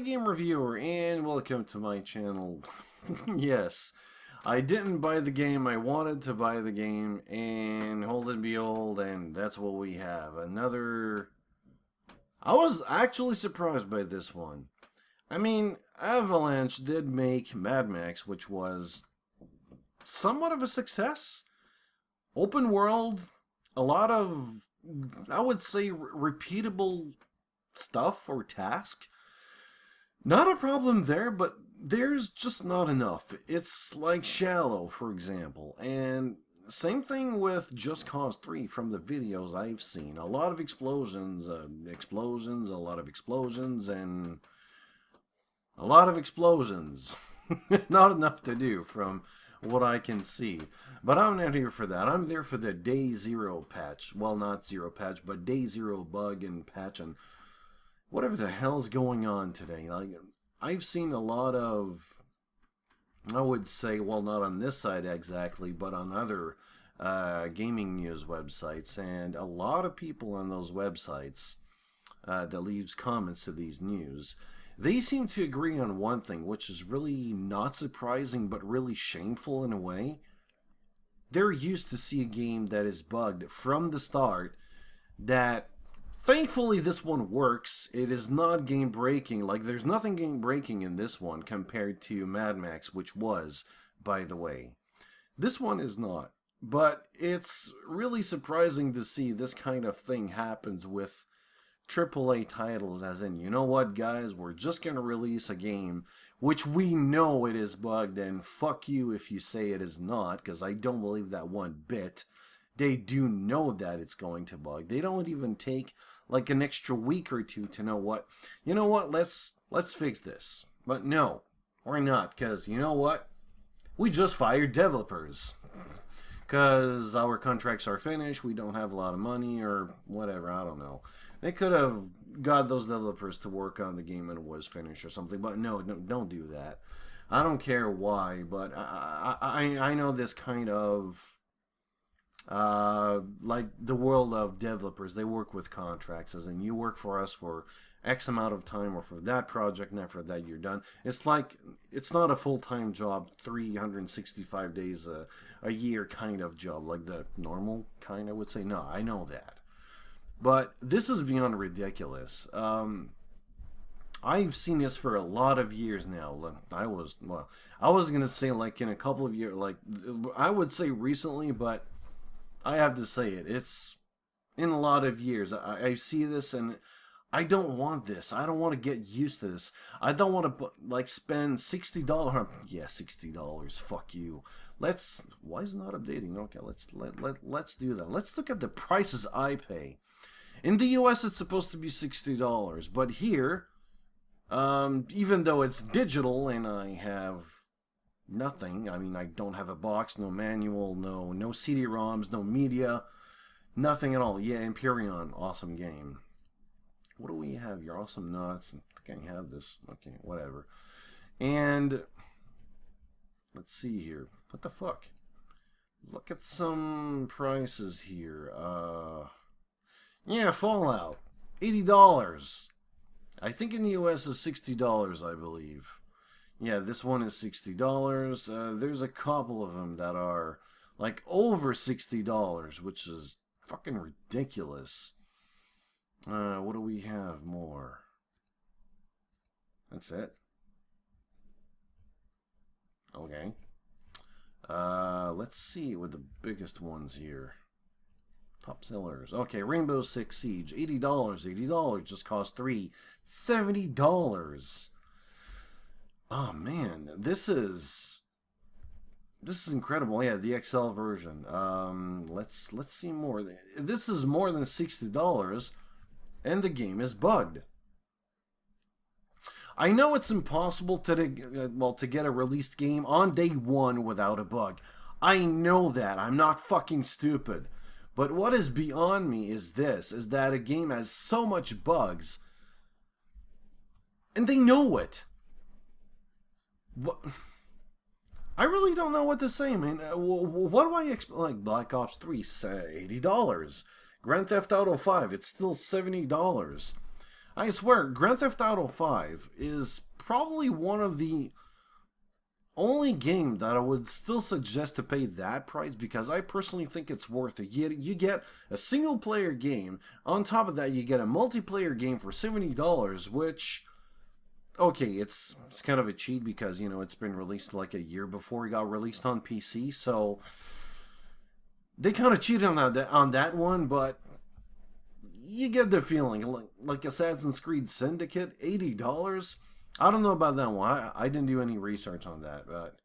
Game Reviewer, and welcome to my channel. Yes, I didn't buy the game, I wanted to buy the game, and hold and behold, and that's what we have. Another... I was actually surprised by this one. I mean, Avalanche did make Mad Max, which was somewhat of a success. Open world, a lot of, I would say, repeatable stuff or task. Not a problem there, but there's just not enough. It's like Shallow, for example, and same thing with Just Cause 3 from the videos I've seen. A lot of explosions, a lot of explosions, and a lot of explosions. Not enough to do from what I can see. But I'm not here for that. I'm there for the Day Zero patch. Well, not Zero patch, but Day Zero bug and patch and whatever the hell's going on today. Like, I've seen a lot of, I would say, well, not on this side exactly, but on other gaming news websites, and a lot of people on those websites that leaves comments to these news, they seem to agree on one thing, which is really not surprising, but really shameful in a way. They're used to see a game that is bugged from the start, that thankfully this one works. It is not game breaking. Like, there's nothing game breaking in this one compared to Mad Max, which was, by the way. This one is not. But it's really surprising to see this kind of thing happens with AAA titles, as in, you know what, guys, we're just going to release a game which we know it is bugged, and fuck you if you say it is not, because I don't believe that one bit. They do know that it's going to bug. They don't even take like an extra week or two to know what, you know what, let's fix this. But no, we're not, because you know what? We just fired developers. Because our contracts are finished, we don't have a lot of money, or whatever, I don't know. They could have got those developers to work on the game and it was finished or something, but no, don't do that. I don't care why, but I know this kind of, like the world of developers, they work with contracts, as in you work for us for X amount of time or for that project, and after that you're done. It's like, it's not a full-time job, 365 days a year kind of job, like the normal kind, I would say. No, I know that. But this is beyond ridiculous. I've seen this for a lot of years now. I was going to say like in a couple of years, like I would say recently, but I have to say it. It's in a lot of years. I see this and I don't want this. I don't want to get used to this. I don't want to like spend $60. Yeah, $60. Fuck you. Why is it not updating? Okay, let's do that. Let's look at the prices I pay. In the US it's supposed to be $60, but here, even though it's digital and I have nothing, I mean, I don't have a box, no manual, no CD-ROMs, no media, nothing at all. Yeah, Empyrean, awesome game. What do we have here? Awesome Nuts. I think I have this. Okay, whatever. And let's see here. What the fuck? Look at some prices here. Yeah, Fallout. $80. I think in the US is $60, I believe. Yeah, this one is $60. There's a couple of them that are like over $60, which is fucking ridiculous. What do we have more? That's it. Okay. Let's see what the biggest ones here. Top sellers. Okay, Rainbow Six Siege, $80. $80 just cost $3. $70. Oh man, this is incredible. Yeah, the XL version. Let's see more. This is more than $60. And the game is bugged. I know it's impossible to get a released game on day one without a bug. I know that. I'm not fucking stupid. But what is beyond me is that a game has so much bugs, and they know it. What? I really don't know what to say, man. What do I expect? Like Black Ops 3, $80. Grand Theft Auto 5, it's still $70. I swear, Grand Theft Auto 5 is probably one of the only game that I would still suggest to pay that price, because I personally think it's worth it. You get a single player game. On top of that, you get a multiplayer game for $70, which, okay, it's kind of a cheat because, you know, it's been released like a year before it got released on PC, so they kind of cheated on that one, but you get the feeling. Like Assassin's Creed Syndicate, $80. I don't know about that one. I didn't do any research on that, but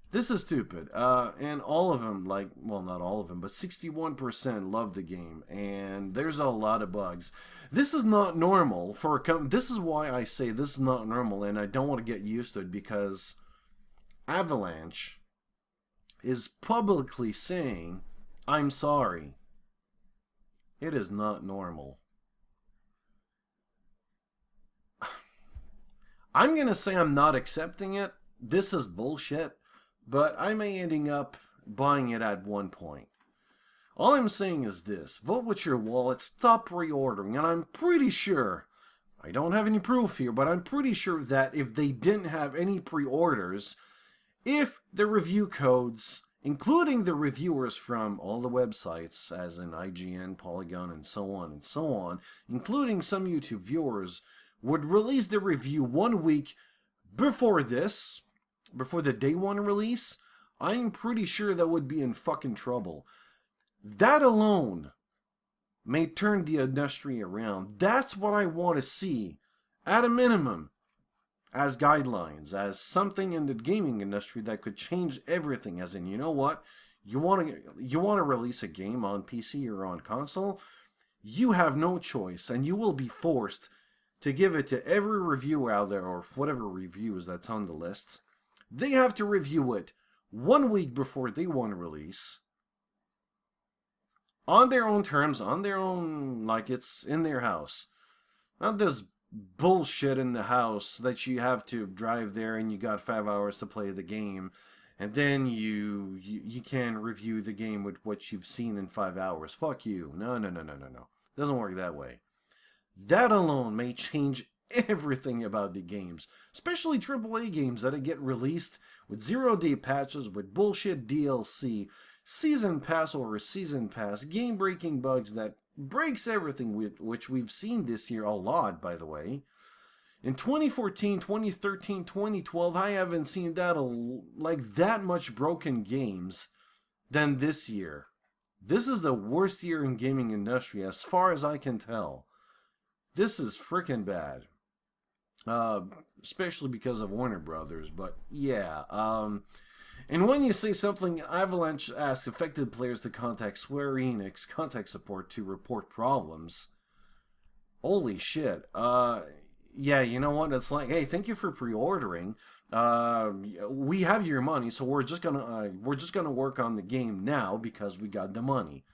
this is stupid. And all of them, like, well, not all of them, but 61% love the game, and there's a lot of bugs. This is not normal for a this is why I say this is not normal, and I don't want to get used to it, because Avalanche is publicly saying, I'm sorry. It is not normal. I'm going to say I'm not accepting it. This is bullshit, but I may ending up buying it at one point. All I'm saying is this: vote with your wallet, stop pre-ordering, and I'm pretty sure, I don't have any proof here, but I'm pretty sure that if they didn't have any pre-orders, if the review codes, including the reviewers from all the websites, as in IGN, Polygon, and so on, including some YouTube viewers, would release the review 1 week before this, before the day one release, I'm pretty sure that would be in fucking trouble. That alone may turn the industry around. That's what I want to see, at a minimum, as guidelines, as something in the gaming industry that could change everything. As in, you know what? You want to release a game on PC or on console, you have no choice, and you will be forced to give it to every reviewer out there, or whatever reviews that's on the list. They have to review it 1 week before they want to release, on their own terms, on their own, like it's in their house. Not this bullshit in the house that you have to drive there and you got 5 hours to play the game, and then you can review the game with what you've seen in 5 hours. Fuck you. No. Doesn't work that way. That alone may change everything about the games, especially AAA games that get released with 0-day patches, with bullshit DLC, season pass over season pass, game-breaking bugs that breaks everything, which we've seen this year a lot, by the way. In 2014, 2013, 2012, I haven't seen that much broken games than this year. This is the worst year in gaming industry, as far as I can tell. This is freaking bad. Especially because of Warner Brothers, but yeah. And when you say something, Avalanche asks affected players to contact Square Enix contact support to report problems. Holy shit. Yeah, you know what? It's like, hey, thank you for pre-ordering. We have your money, so we're just gonna work on the game now because we got the money.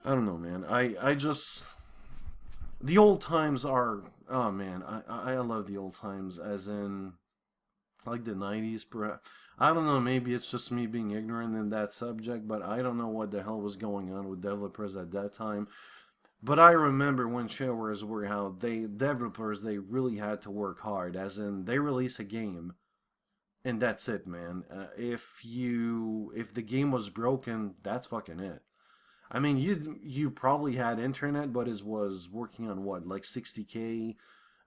I don't know, man. I just, the old times are, oh man, I love the old times, as in, like the 90s, perhaps. I don't know, maybe it's just me being ignorant in that subject, but I don't know what the hell was going on with developers at that time. But I remember when sharewares were how developers, they really had to work hard, as in, they release a game, and that's it, man. If the game was broken, that's fucking it. I mean, you probably had internet, but it was working on what, like 60K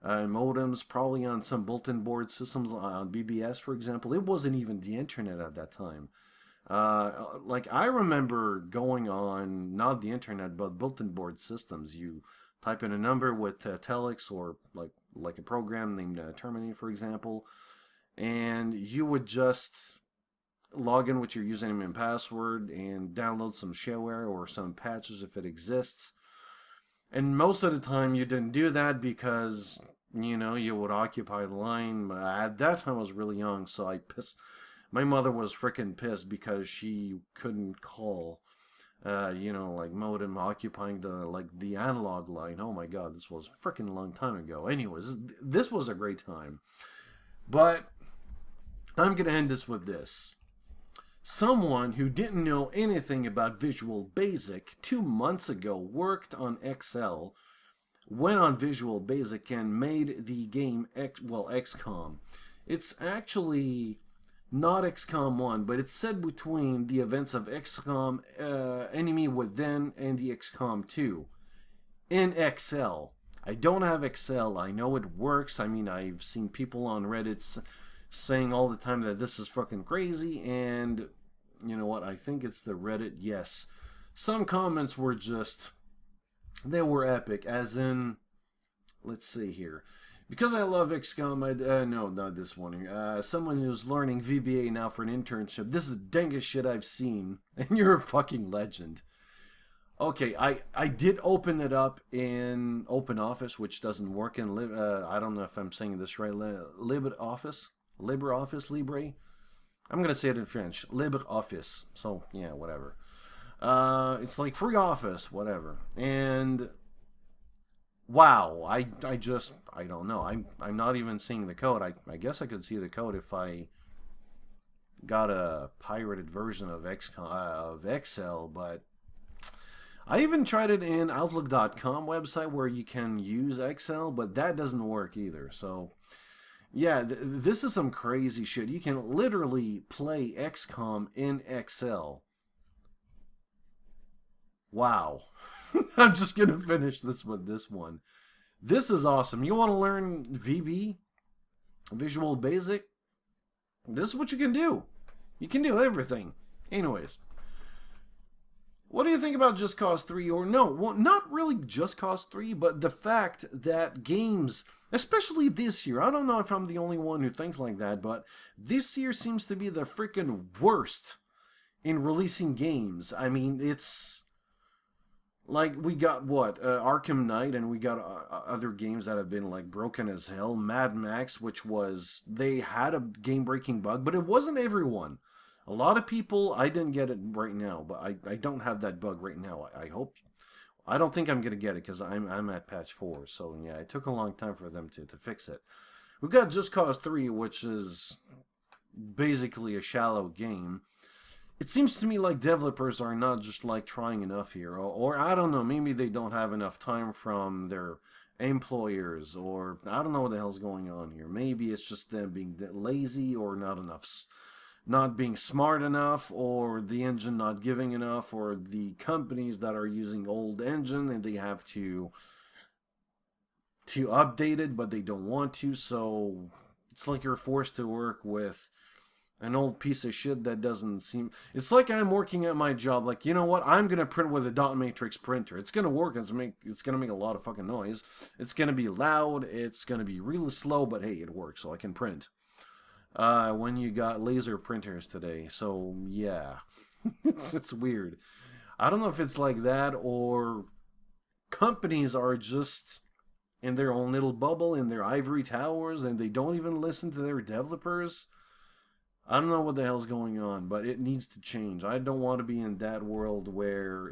modems, probably on some bulletin board systems on BBS, for example. It wasn't even the internet at that time. Like, I remember going on, not the internet, but bulletin board systems. You type in a number with telex, or like a program named Terminate, for example, and you would just log in with your username and password and download some shareware or some patches if it exists. And most of the time you didn't do that because, you know, you would occupy the line. At that time I was really young, so my mother was freaking pissed because she couldn't call, like modem occupying the analog line. Oh my god, this was a freaking long time ago. Anyways, this was a great time. But I'm going to end this with this. Someone who didn't know anything about Visual Basic 2 months ago worked on Excel went on Visual Basic and made the game XCOM. It's actually not XCOM 1, but it's set between the events of XCOM Enemy Within and the XCOM 2 in Excel. I don't have Excel. I know it works. I mean, I've seen people on Reddit saying all the time that this is fucking crazy, and you know what? I think it's the Reddit. Yes. Some comments were just, they were epic, as in, let's see here. Because I love XCOM, no, not this one. Someone who's learning VBA now for an internship. This is the dangest shit I've seen, and you're a fucking legend. Okay, I did open it up in OpenOffice, which doesn't work in I don't know if I'm saying this right. LibreOffice, Libre. I'm gonna say it in French, LibreOffice. So yeah, whatever. It's like free office, whatever. And wow, I don't know. I'm not even seeing the code. I guess I could see the code if I got a pirated version of Excel, but I even tried it in Outlook.com website where you can use Excel, but that doesn't work either. So yeah, this is some crazy shit. You can literally play XCOM in Excel. Wow. I'm just going to finish this with this one. This is awesome. You want to learn VB? Visual Basic? This is what you can do. You can do everything. Anyways. What do you think about Just Cause 3? Or no, well, not really Just Cause 3, but the fact that games, especially this year, I don't know if I'm the only one who thinks like that, but this year seems to be the freaking worst in releasing games. I mean, it's like we got what Arkham Knight, and we got other games that have been like broken as hell. Mad Max, which was, they had a game-breaking bug, but it wasn't everyone. A lot of people, I didn't get it right now, but I don't have that bug right now. I hope, I don't think I'm gonna get it because I'm at patch 4. So yeah, it took a long time for them to fix it. We've got Just Cause 3, which is basically a shallow game. It seems to me like developers are not just like trying enough here, or I don't know, maybe they don't have enough time from their employers, or I don't know what the hell's going on here. Maybe it's just them being lazy, or not being smart enough, or the engine not giving enough, or the companies that are using old engine and they have to update it, but they don't want to, so it's like you're forced to work with an old piece of shit that doesn't seem... It's like I'm working at my job, like, you know what, I'm going to print with a dot matrix printer. It's going to work, it's going to make a lot of fucking noise. It's going to be loud, it's going to be really slow, but hey, it works, so I can print. When you got laser printers today, so yeah. it's weird. I don't know if it's like that, or companies are just in their own little bubble, in their ivory towers, and they don't even listen to their developers. I don't know what the hell's going on, but it needs to change. I don't want to be in that world where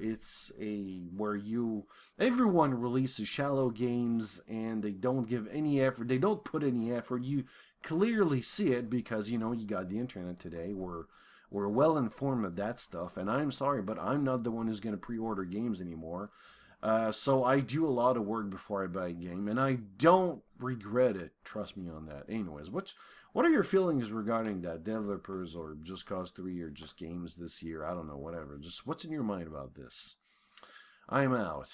everyone releases shallow games and they don't give any effort. They don't put any effort. You clearly see it because, you got the internet today. We're well informed of that stuff, and I'm sorry, but I'm not the one who's going to pre-order games anymore. So I do a lot of work before I buy a game, and I don't regret it. Trust me on that. Anyways, what are your feelings regarding that? Developers, or Just Cause 3, or just games this year? I don't know, whatever. Just what's in your mind about this? I'm out.